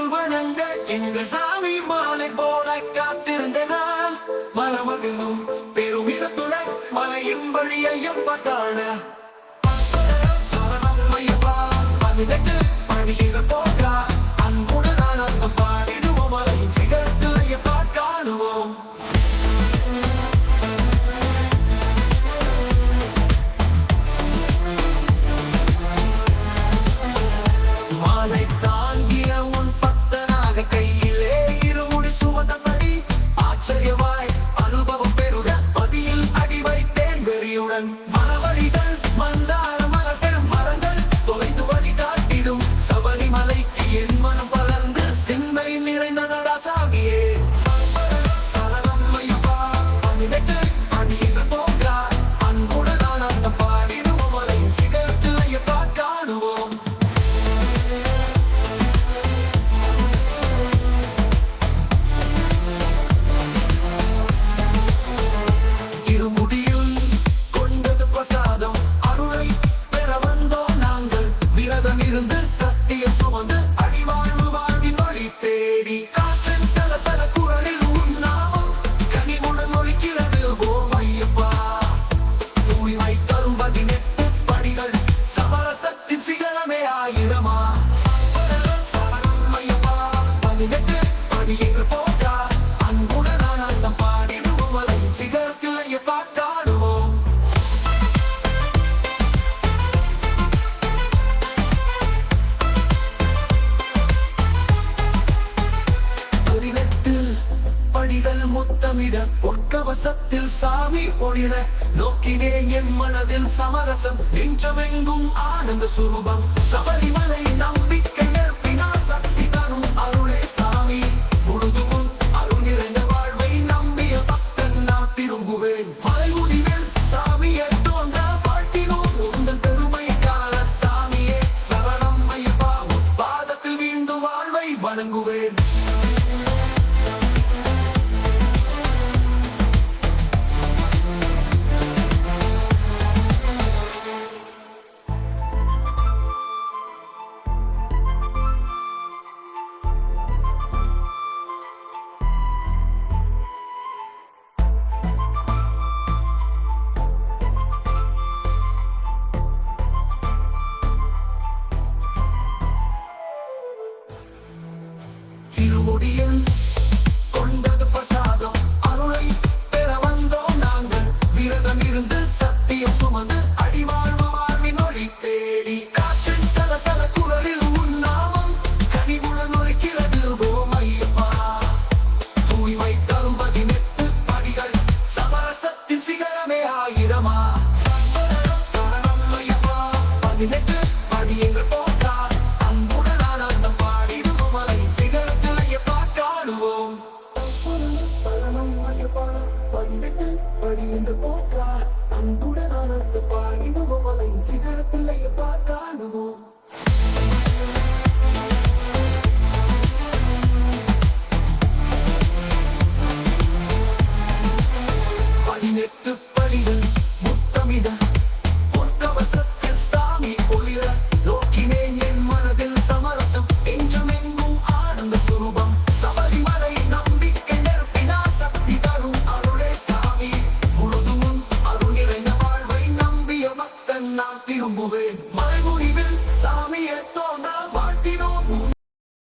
வணங்க எங்கள் சாமி மாலை போல காத்திருந்த நான் மலமகிழும் பெருமிதத்துடன் மலையின் வழியையப்ப காண சரணம் ஐயப்பா பதினெட்டு பணியில் போக அன்புடன் ஆனந்தம் பாடிடுவோம் மலையின் சிகரத்தில் ஐயப்பா காணுவோம். மாலை தாங்கிய உன் பக்தனாக கையிலே இருமுடி சுமந்தபடி ஆச்சரியமாய் அனுபவம் பெறுக பதியில் அடி வைத்தேன் வெறியுடன் மலவழிகள் மந்தார மலர்கள் மரங்கள் தொலைந்து வழி காட்டிடும் சபரிமலைக்கு என் மனம் பலர்ந்து சிந்தை நிறைந்த நடாசாகியே சரணம் ஐயப்பா பதினெட்டு அடியில் போக அன்புடன் ஆனந்தம் பாடிடுவோம் மலையின் சிகரத்தில் ஐயப்பா காணுவோம். இருமுடியில் கொண்டது பிரசாதம் அருளை பெற வந்தோம் நாங்கள் விரதம் இருந்து சத்தியம் சுமந்து அடிவாழ்வு வாழ்வின் வழி தேடி காற்றின் சலசல குரலில் உன் நாமம் கனிவுடன் ஒலிக்கிறது ஓம் ஐயப்பா தூய்மை தரும் 18 படிகள் சமரசத்தின் சிகரமே ஆயிரமா சரணம் ஐயப்பா 18 படியில் போக அன்புடன் ஆனந்தம் பாடிடுவோம் மலையின் சிகரத்தில் ஐயப்பா காணுவோம். பதினெட்டு படிகள் முத்தமிட பொற்கவசத்தில் சாமி ஒளிர நோக்கினே என் மனதில் சமரசம் நெஞ்சமெங்கும் ஆனந்த சுரூபம் சபரிமலை நம்பிக்கை ஏற்பினா சக்தி தரும் அருளே சாமி முழுதும் அருள் நிறைந்த வாழ்வை நம்பிய பக்தன் நான் திரும்புவேன் மலை முடிவில் சாமியை தோன்ற வாழ்த்தினோம் உந்தன் பெருமையை காண சாமியே சரணம் ஐயப்பா பாதத்தில் வீழ்ந்து வாழ்வை வணங்குவேன். திருமுடியில்